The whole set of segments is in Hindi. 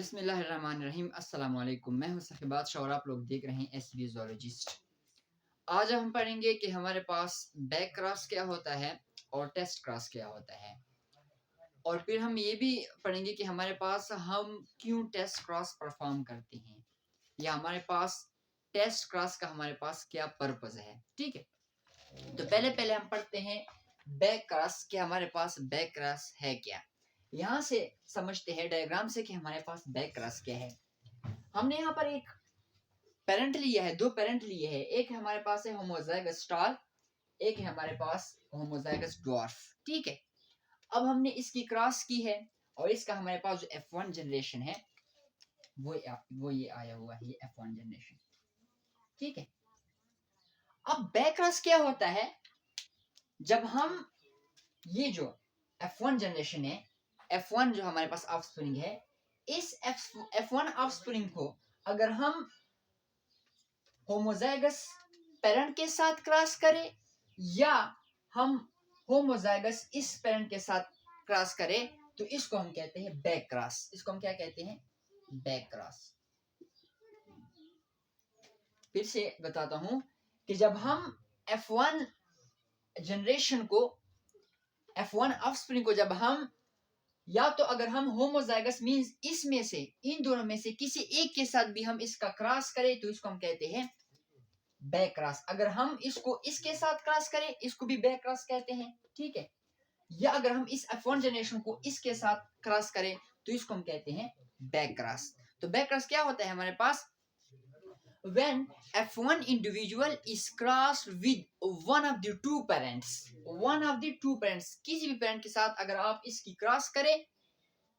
बिस्मिल्लाहिर्रहमानिर्रहीम अस्सलाम वालेकुम। मैं हूं सखी बादशाह और आप लोग देख रहे हैं एसबी ज़ूलॉजिस्ट। आज हम पढ़ेंगे कि हमारे पास बैक क्रॉस क्या होता है और टेस्ट क्रॉस क्या होता है, और फिर हम ये भी पढ़ेंगे कि हमारे पास हम क्यों टेस्ट क्रॉस परफॉर्म करते हैं, या हमारे पास टेस्ट क्रॉस का हमारे पास क्या पर्पस है। ठीक है, तो पहले पहले हम पढ़ते हैं बैक क्रॉस कि हमारे पास बैक क्रॉस है क्या। यहाँ से समझते हैं डायग्राम से कि हमारे पास बैक क्रॉस क्या है। हमने यहाँ पर एक पेरेंट लिया है, दो पेरेंट लिए हैं। एक हमारे पास है होमोजाइगस स्टार, एक है हमारे पास होमोजाइगस ड्वार्फ। ठीक है, अब हमने इसकी क्रॉस की है और इसका हमारे पास जो F1 जनरेशन है वो ये आया हुआ है, ये F1 जनरेशन। ठीक है, अब बैक क्रॉस क्या होता है? जब हम ये जो F1 जनरेशन है, F1 जो हमारे पास ऑफस्प्रिंग है, इस F1 ऑफस्प्रिंग को अगर हम होमोजाइगस पेरेंट के साथ क्रॉस करें या हम होमोजाइगस इस पेरेंट के साथ क्रॉस करें, तो इसको हम कहते हैं बैक क्रॉस। इसको हम क्या कहते हैं? Back cross. फिर से बताता हूं कि जब हम F1 जनरेशन को, F1 ऑफस्प्रिंग को जब हम, या तो अगर हम होमोजाइगस मींस इसमें से, इन दोनों में से किसी एक के साथ भी हम इसका क्रॉस करें, तो इसको हम कहते हैं बैक क्रॉस। अगर हम इसको इसके साथ क्रॉस करें, इसको भी बैक क्रॉस कहते हैं। ठीक है, या अगर हम इस F1 जनरेशन को इसके साथ क्रॉस करें, तो इसको हम कहते हैं बैक क्रॉस। तो बैक क्रॉस क्या होता है हमारे पास? when F1 individual is crossed with one of the two parents, किसी भी पेरेंट के साथ अगर आप इसकी क्रॉस करें,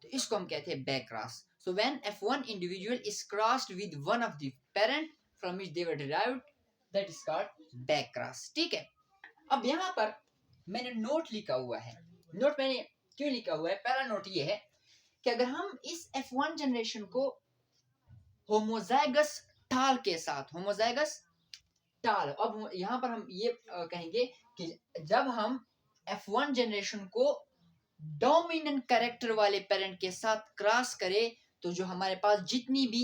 तो इसको हम कहते हैं back cross. So when F1 individual is crossed with one of the parent from which they were derived, that is called back cross। ठीक है, अब यहाँ पर मैंने नोट लिखा हुआ है। नोट मैंने क्यों लिखा हुआ है? पहला नोट ये है कि अगर हम इस F1 जनरेशन को होमोजाइगस टाल के साथ, होमोजाइगस टाल, अब यहाँ पर हम ये कहेंगे कि जब हम F1 जनरेशन को डोमिनेंट कैरेक्टर वाले पेरेंट के साथ क्रॉस करें, तो जो हमारे पास जितनी भी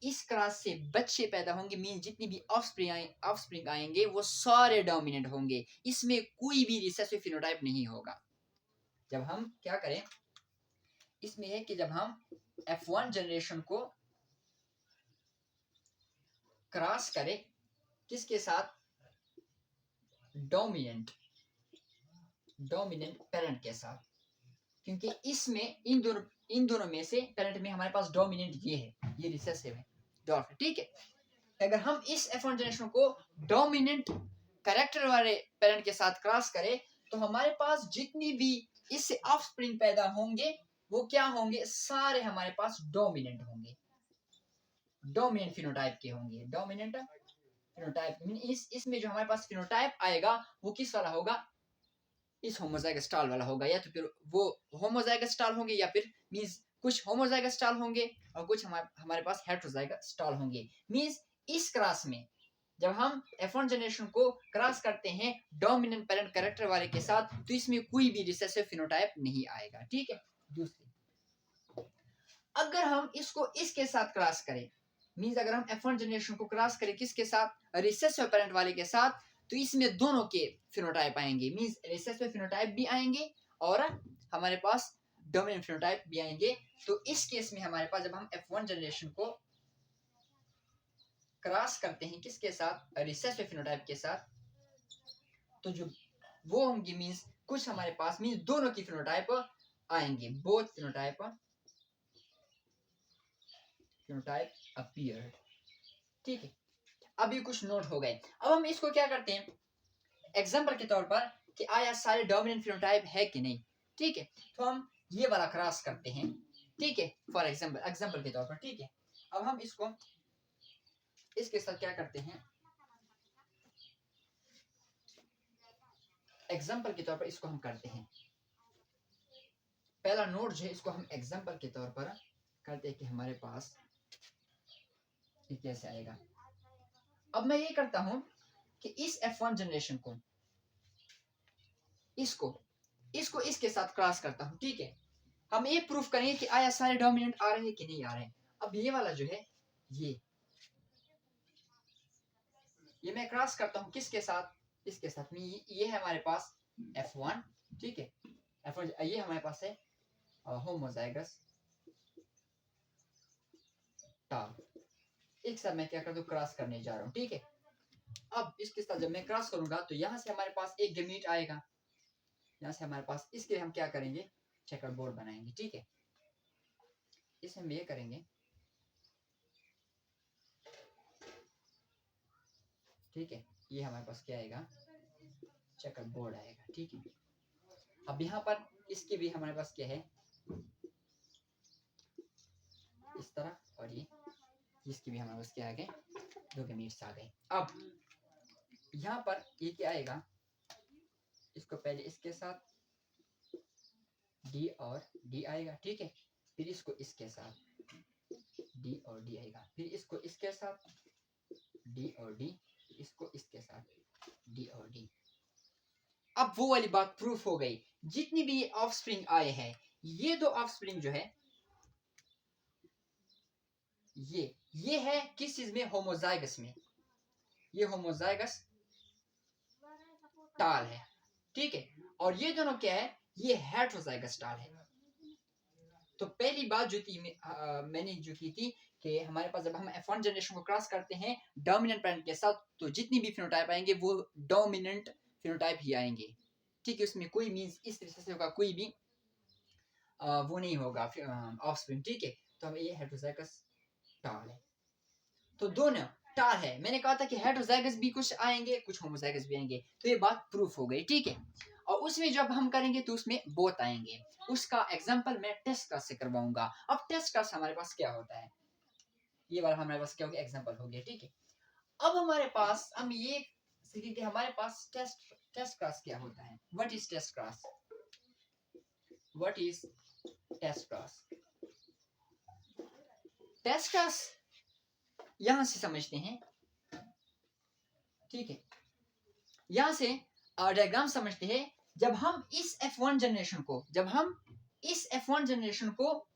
इस क्रॉस से बच्चे पैदा होंगे, मीन जितनी भी ऑफस्प्रिंग आएंगे, वो सारे डोमिनेंट होंगे। इसमें कोई भी रिसेसिव फिनोटाइप नहीं होगा। जब हम क्या करें, इसमें है कि जब हम F1 जनरेशन को क्रॉस करें किसके साथ? डोमिनेंट पेरेंट के साथ, क्योंकि इसमें इन दोनों में से पेरेंट में हमारे पास डोमिनेंट ये है, ये रिसेसिव है, डॉर्फ। ठीक है, अगर हम इस F1 जनरेशन को डोमिनेंट कैरेक्टर वाले पेरेंट के साथ क्रॉस करें, तो हमारे पास जितनी भी इससे ऑफस्प्रिंग पैदा होंगे, वो क्या होंगे? सारे हमारे पास डोमिनेंट होंगे, डोमिनेंट फिनोटाइप के होंगे। डोमिनेंट फिनोटाइप मीन इसमें जो हमारे पास फिनोटाइप आएगा वो किस वाला होगा? इस होमोजाइगस टाल वाला होगा, या तो फिर वो होमोजाइगस टाल होंगे, या फिर मींस कुछ होमोजाइगस टाल होंगे और कुछ हमारे पास हेटेरोजाइगस टाल होंगे। मींस इस क्रॉस में जब हम F1 जनरेशन को क्रॉस करते हैं डोमिनेंट पेरेंट कैरेक्टर वाले के साथ, तो इसमें कोई भी रिसेसिव फिनोटाइप नहीं आएगा। ठीक है, दूसरी, अगर हम इसको इसके साथ क्रॉस करें, मींस अगर हम F1 जनरेशन को क्रॉस करें किसके साथ? रिसेसिव पेरेंट वाले के साथ, तो इसमें दोनों के फिनोटाइप आएंगे। मींस रिसेसिव फिनोटाइप भी आएंगे और हमारे पास डोमिनेंट फिनोटाइप भी आएंगे। तो इस केस में हमारे पास जब हम F1 जनरेशन को क्रॉस करते हैं किसके साथ? रिसेसिव फिनोटाइप के साथ, तो जो वो होंगे मींस कुछ हमारे पास मींस दोनों की फिनोटाइप आएंगे, बोथ फिनोटाइप अपीयर। ठीक है, अभी कुछ नोट हो गए। अब हम इसको क्या करते हैं एग्जांपल के तौर पर कि आया सारे डोमिनेंट फिनोटाइप है कि नहीं। ठीक है, तो हम ये वाला क्रॉस करते हैं। ठीक है, फॉर एग्जांपल के तौर पर। ठीक है, अब हम इसको इसके साथ क्या करते हैं, एग्जांपल के तौर पर इसको हम करते हैं। पहला नोट जो है इसको हम एग्जांपल के तौर पर करते हैं कि हमारे पास ये कैसे आएगा। अब मैं ये करता हूं कि इस F1 जनरेशन को इसको इसके साथ क्रॉस करता हूं। ठीक है, हम ये प्रूफ करेंगे कि आया सारे डोमिनेंट आ रहे हैं कि नहीं आ रहे हैं। अब ये वाला जो है ये मैं क्रॉस करता हूँ किसके साथ, इसके साथ में। ये है हमारे पास F1, ठीक है, F1 ये हमारे पास है होमोजाइगस टाल। एक साथ मैं क्या करता हूँ, क्रॉस करने जा रहा हूँ, ठीक है। अब इसके साथ जब मैं क्रॉस करूंगा तो यहाँ से हमारे पास एक गैमीट आएगा, यहाँ से हमारे पास, इसके हम क्या करेंगे, चेकर बोर्ड बनाएंगे, ठीक है। इसमें हम ये करेंगे, ठीक है, ये हमारे पास क्या आएगा, चेकर बोर्ड आएगा, ठीक है। अब यहाँ पर इसके भी हमारे पास क्या है, इस तरह, और ये इसकी भी हमारे पास क्या आ गए, दो गैमीट्स आ गए। अब यहाँ पर ये क्या आएगा, इसको पहले इसके साथ D और D आएगा, ठीक है, फिर इसको इसके साथ D और D आएगा, फिर इसको इसके साथ D और D, इसको इसके साथ D और D। अब वो वाली बात प्रूफ हो गई, जितनी भी ऑफस्प्रिंग आए हैं, ये दो ऑफस्प्रिंग जो है ये है किस चीज में, होमोजाइगस में, ये होमोजाइगस टाल है, ठीक है। और ये दोनों क्या है, ये हेटेरोजाइगस टाल है। तो पहली बात जो थी मैंने जो की थी कि हमारे पास जब हम F1 जनरेशन को क्रॉस करते हैं डोमिनेंट पेरेंट के साथ, तो जितनी भी फिनोटाइप आएंगे वो डोमिनेंट फिनोटाइप ही आएंगे, ठीक है। उसमें कोई मींस इस तरीके से होगा, कोई भी वो नहीं होगा ऑफस्प्रिंग, ठीक है। तो हमें ये हेटेरोजाइगस टाल है, तो दोनों टाल है। मैंने कहा था कि हेटेरोजाइगस भी कुछ आएंगे, कुछ होमोजाइगस भी आएंगे, तो ये बात प्रूफ हो गई, ठीक है। और उसमें जब हम करेंगे तो उसमें बोथ आएंगे, उसका एग्जांपल मैं टेस्ट क्लास से करवाऊंगा। अब टेस्ट क्लास हमारे पास क्या होता है, ये वाला हमारे पास क्या हो गया, एग्जांपल हो गया, ठीक है। अब हमारे पास हम ये सीखेंगे हमारे पास टेस्ट क्लास क्या होता है। What is test class, what is test class. Test class यहां से समझते हैं, ठीक है, यहां से डायग्राम समझते हैं। जब हम इस F1 जनरेशन को, जब हम इस F1 जनरेशन को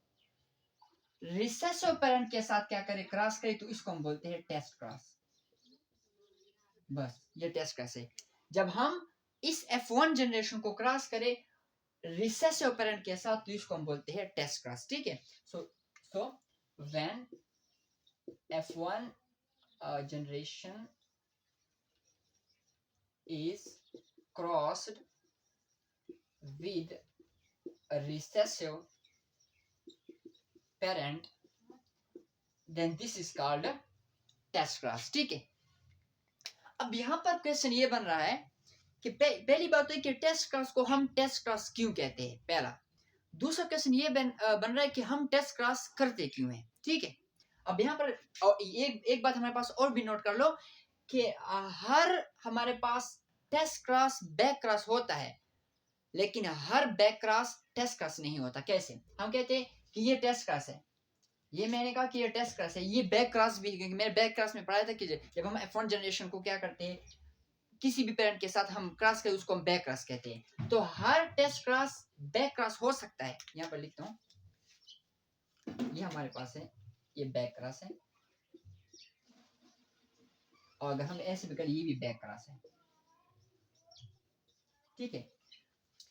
रिसेसिव पेरेंट के साथ क्या करें, क्रॉस करें, तो इसको हम बोलते हैं टेस्ट क्रॉस। बस ये टेस्ट क्रॉस है। जब हम इस F1 जनरेशन को क्रॉस करें रिसेसिव पेरेंट के साथ, तो इसको हम बोलते हैं टेस्ट क्रॉस, ठीक है। So when F1 generation is crossed with a recessive parent, then this is called test class, ठीक है। अब यहाँ पर क्वेश्चन ये बन रहा है कि पहली बात तो है कि टेस्ट क्लास को हम टेस्ट क्लास क्यों कहते हैं, पहला। दूसरा क्वेश्चन ये बन रहा है कि हम टेस्ट क्लास करते क्यों हैं, ठीक है। अब यहाँ पर एक बात हमारे पास और भी नोट कर लो कि हर हमारे पास टेस्ट क्लास बैक क्लास होता है, लेकिन हर बैक क्लास टेस्ट क्लास नहीं होता। कैसे, हम कहते हैं कि ये टेस्ट क्लास है, ये मैंने कहा कि ये टेस्ट क्लास है, ये बैक क्लास भी, क्योंकि मैंने बैक क्लास में पढ़ाया था कि जब हम F1 जनरेशन को क्या करते हैं, किसी भी पेरेंट के साथ हम क्रॉस करें उसको हम बैक क्लास कहते हैं। तो हर टेस्ट क्लास बैक क्लास हो सकता है। यहाँ पर लिखता हूँ, ये हमारे पास है, ये बैक क्लास है, और अगर हम ऐसे भी करें ये भी बैक क्लास है, ठीक है।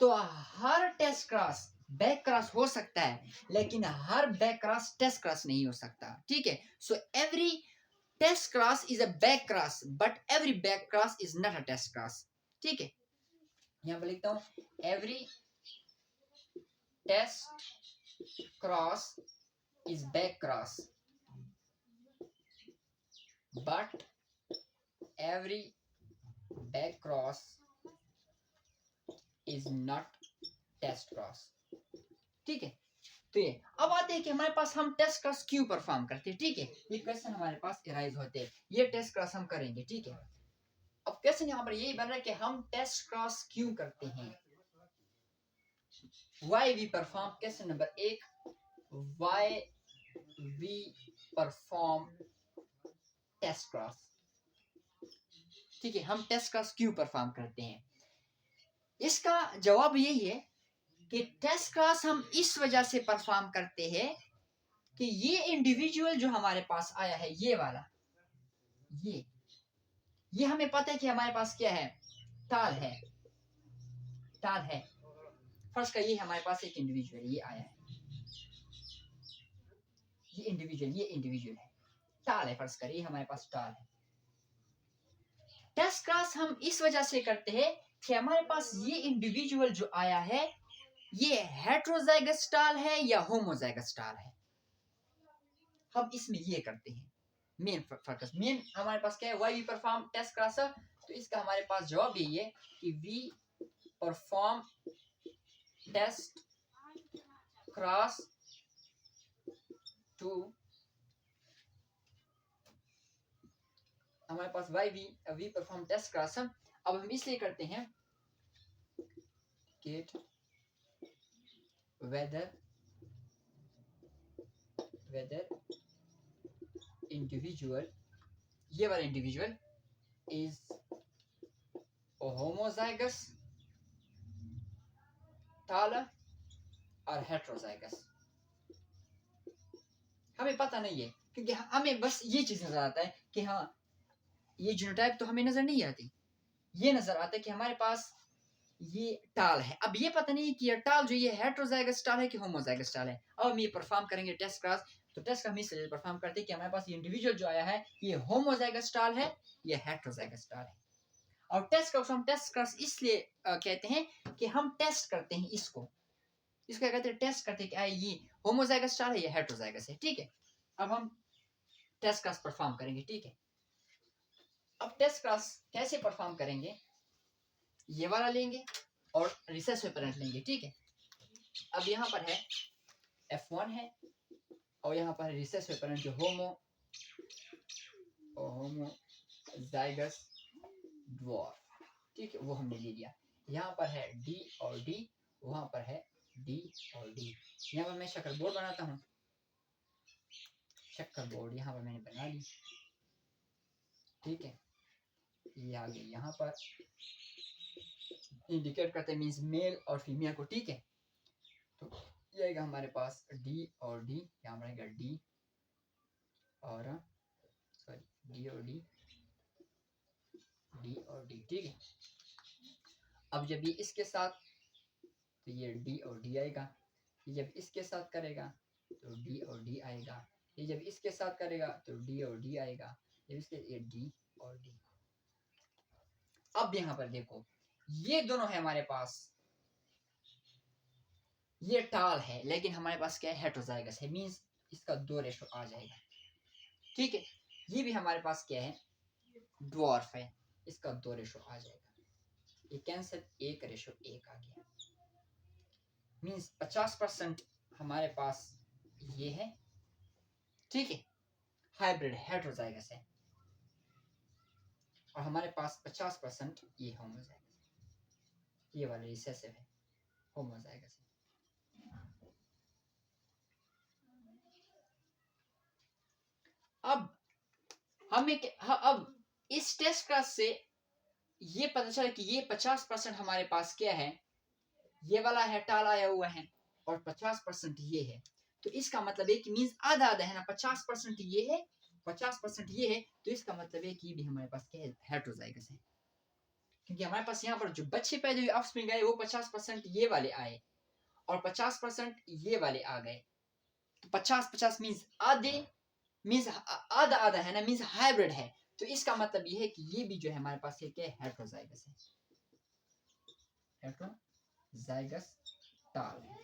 तो हर टेस्ट क्लास बैक क्लास हो सकता है, लेकिन हर बैक क्लास टेस्ट क्लास नहीं हो सकता, ठीक है। So every test class is a back class, but every back class is not a test class, ठीक है। यहां पर लिखता हूं, every test class is back class, but every back class is not test class, ठीक है। तो ये अब आते हैं कि हमारे पास हम टेस्ट क्लास क्यों परफॉर्म करते हैं, ठीक है। ये क्वेश्चन हमारे पास अराइज होते हैं, ये टेस्ट क्लास हम करेंगे, ठीक है। अब क्वेश्चन यहाँ पर यही बन रहा है कि हम टेस्ट क्लास क्यों करते हैं, why we perform। Question number 1, why we perform test class, ठीक है। हम टेस्ट क्लास क्यों परफॉर्म करते हैं, इसका जवाब यही है कि टेस्ट क्रॉस हम इस वजह से परफॉर्म करते हैं कि ये इंडिविजुअल जो हमारे पास आया है, ये वाला, ये हमें पता है कि हमारे पास क्या है, टाल है, टाल है। फर्स्ट का ये हमारे पास एक इंडिविजुअल ये आया है, ये इंडिविजुअल है, टाल है। फर्स्ट का ये हमारे पास टाल है। टेस्ट क्रॉस हम इस वजह से करते हैं कि हमारे पास ये इंडिविजुअल जो आया है ये हेटेरोजाइगस टाल है या होमोजाइगस टाल है, हम इसमें ये करते हैं। मेन फोकस, मेन हमारे पास क्या है, why we perform test cross, तो इसका हमारे पास जवाब यही है कि we perform test cross too, हमारे पास why we perform test cross. अब हम इसलिए करते हैं गेट वेदर इंडिविजुअल, ये वाला इंडिविजुअल इज होमोजाइगस टाल और हेटेरोजाइगस। हमें पता नहीं है क्योंकि हमें बस ये चीज नजर आता है कि हाँ ये जीनोटाइप तो हमें नजर नहीं आती, ये नजर आता है कि हमारे पास ये टाल है। अब ये पता नहीं कि ये टाल जो ये हेटेरोजाइगस टाल है कि होमोजाइगस टाल है। अब हम ये परफॉर्म करेंगे टेस्ट क्रॉस, तो टेस्ट हम इसलिए परफॉर्म करते हैं कि हमारे पास ये इंडिविजुअल जो आया है ये होमोजाइगस टाल है, ये हेटेरोजाइगस टाल है। और टेस्ट क्रॉस हम टेस्ट क्रॉस इसलिए कहते हैं कि हम टेस्ट करते हैं इसको कहते हैं टेस्ट करते हैं कि ये होमोजाइगस टाल है या हेटेरोजाइगस है। ठीक है, अब हम टेस्ट क्रॉस परफॉर्म करेंगे। ठीक है, अब टेस्ट क्रॉस कैसे परफॉर्म करेंगे, ये वाला लेंगे और रिसेसिव पेरेंट लेंगे। ठीक है, अब यहाँ पर है F1 है और यहाँ पर रिसेसिव पेरेंट जो होमोजाइगस ड्वार्फ, ठीक है, वो हमने ले लिया। यहाँ पर है D और D, वहां पर है D और D। यहाँ पर मैं शक्कर बोर्ड बनाता हूँ, शक्कर बोर्ड यहाँ पर मैंने बना ली। ठीक है, ये आगे यहाँ पर इंडिकेट करते हैं मींस मेल और फीमेल को। ठीक है, तो ये आएगा हमारे पास D और D, यहाँ पर आएगा D और D और D, D और D। ठीक है, अब जब ये इसके साथ, तो ये D और D आएगा, ये जब इसके साथ करेगा तो D और D आएगा, ये जब इसके साथ करेगा तो D और D आएगा, जब इसके ये D और D। अब यहाँ पर देखो ये दोनों है हमारे पास, ये टाल है लेकिन हमारे पास क्या है, हेटेरोजाइगस है, मींस इसका 2 रेशो आ जाएगा। ठीक है, ये भी हमारे पास क्या है, ड्वार्फ है, इसका 2 रेशो आ जाएगा, ये कैंसिल 1 रेशो 1 आ गया, मींस 50% हमारे पास ये है। ठीक है, हाइब्रिड हेटेरोजाइगस है और हमारे पास 50% ये होमोजाइगस है, ये वाला रिसेसिव है, होमोजाइगस है। अब हमें अब इस टेस्ट क्लास से ये पता चला कि ये 50% हमारे पास क्या है, ये वाला है टाल आया हुआ है और 50% ये है, तो इसका मतलब है कि मींस आधा आधा है ना, 50% ये है 50% ये है, तो इसका मतलब है कि ये भी हमारे पास क्या है, हेटेरोजाइगस है। क्योंकि हमारे पास यहाँ पर जो बच्चे पैदा हुए ऑफस्प्रिंग आए वो 50% ये वाले आए और 50% ये वाले आ गए, तो 50-50 मींस आधे, मींस आधा आधा है ना, मींस हाइब्रिड है, तो इसका मतलब ये है कि ये भी जो है हमारे पास क्या है, हेटेरोजाइगस है, हेटेरोजाइगस टाल है।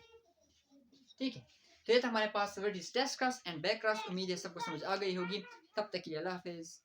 ठीक है, तो ये था हमारे पास test cross and back cross. उम्मीद है सबको समझ आ गई होगी। तब तक के लिए अल्लाह हाफिज।